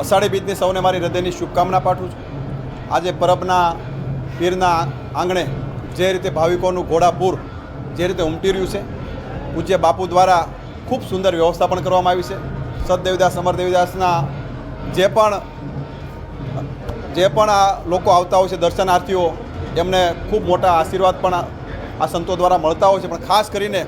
અષાઢી બીજની સૌને મારી હૃદયની શુભકામના પાઠવું છું. આજે પરબના પીરના આંગણે જે રીતે ભાવિકોનું ઘોડાપૂર જે રીતે ઉમટી રહ્યું છે, પૂજ્ય બાપુ દ્વારા ખૂબ સુંદર વ્યવસ્થા પણ કરવામાં આવી છે. સદદેવદાસ અમર દેવીદાસના જે પણ આ લોકો આવતા હોય છે દર્શનાર્થીઓ, એમને ખૂબ મોટા આશીર્વાદ પણ આ સંતો દ્વારા મળતા હોય છે. પણ ખાસ કરીને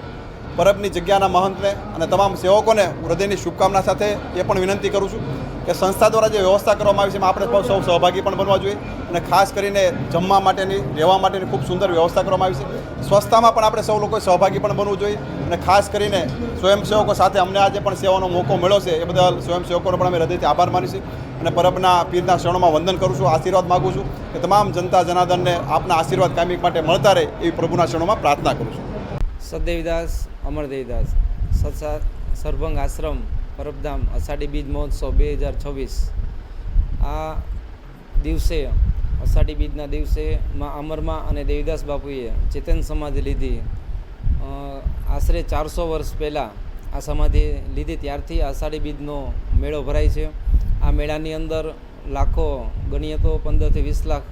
પરબની જગ્યાના મહંતને અને તમામ સેવકોને હું હૃદયની શુભકામના સાથે એ પણ વિનંતી કરું છું કે સંસ્થા દ્વારા જે વ્યવસ્થા કરવામાં આવી છે એમાં આપણે સૌ સહભાગી પણ બનવા જોઈએ. અને ખાસ કરીને જમવા માટેની, રહેવા માટેની ખૂબ સુંદર વ્યવસ્થા કરવામાં આવી છે. સ્વચ્છતામાં પણ આપણે સૌ લોકોએ સહભાગી પણ બનવું જોઈએ. અને ખાસ કરીને સ્વયંસેવકો સાથે અમને આજે પણ સેવાનો મોકો મળ્યો છે એ બદલ સ્વયંસેવકોનો પણ અમે હૃદયથી આભાર માનીશું. અને પરબના પીરના શરણોમાં વંદન કરું છું, આશીર્વાદ માગું છું કે તમામ જનતા જનાર્દનને આપના આશીર્વાદ કાયમિક માટે મળતા રહે એવી પ્રભુના શરણોમાં પ્રાર્થના કરું છું. સદદેવીદાસ અમર દેવીદાસ સરભંગ આશ્રમ પરબધામ અષાઢી બીજ મહોત્સવ 2026. આ દિવસે અષાઢી બીજના દિવસે માં અમરમાં અને દેવીદાસ બાપુએ ચેતન સમાધિ લીધી. આશરે 400 વર્ષ પહેલાં આ સમાધિ લીધી, ત્યારથી અષાઢી બીજનો મેળો ભરાય છે. આ મેળાની અંદર લાખો, ગણીએ તો 15 થી 20 લાખ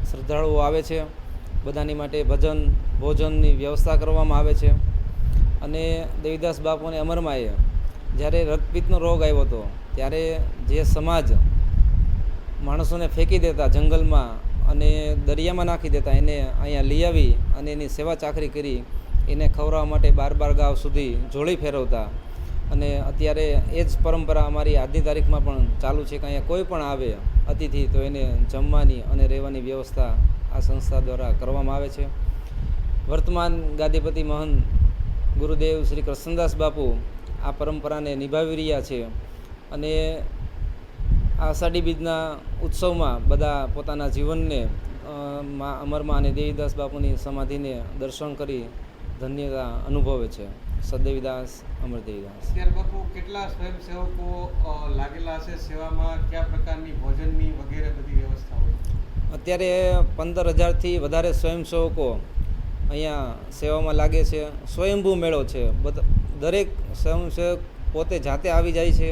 શ્રદ્ધાળુઓ આવે છે. બધાની માટે ભજન ભોજનની વ્યવસ્થા કરવામાં આવે છે. અને દેવીદાસ બાપુ અને અમરમાએ જ્યારે રક્તપિત્તનો રોગ આવ્યો હતો ત્યારે જે સમાજ માણસોને ફેંકી દેતા જંગલમાં અને દરિયામાં નાખી દેતા, એને અહીંયા લઈ આવી અને એની સેવા ચાકરી કરી, એને ખવડાવવા માટે 12 ગાંવ સુધી જોડી ફેરવતા. અને અત્યારે એ જ પરંપરા અમારી આજની તારીખમાં પણ ચાલુ છે કે અહીંયા કોઈ પણ આવે અતિથિ તો એને જમવાની અને રહેવાની વ્યવસ્થા આ સંસ્થા દ્વારા કરવામાં આવે છે. વર્તમાન ગાદીપતિ મહંત ગુરુદેવ શ્રી કૃષ્ણદાસ બાપુ આ પરંપરાને નિભાવી રહ્યા છે. અને આ અષાઢી બીજના ઉત્સવમાં બધા પોતાના જીવનને અમરમાં અને દેવીદાસ બાપુની સમાધિને દર્શન કરી ધન્યતા અનુભવે છે. સદદેવીદાસ અમર દેવીદાસ. અત્યારે બાપુ કેટલા સ્વયંસેવકો લાગેલા છે સેવામાં? કયા પ્રકારની ભોજનની વગેરે બધી વ્યવસ્થા હોય? અત્યારે 15,000થી વધારે સ્વયંસેવકો અહીંયા સેવામાં લાગે છે. સ્વયંભૂ મેળો છે. દરેક સ્વયંસેવક પોતે જાતે આવી જાય છે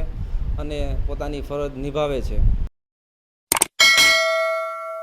અને પોતાની ફરજ નિભાવે છે.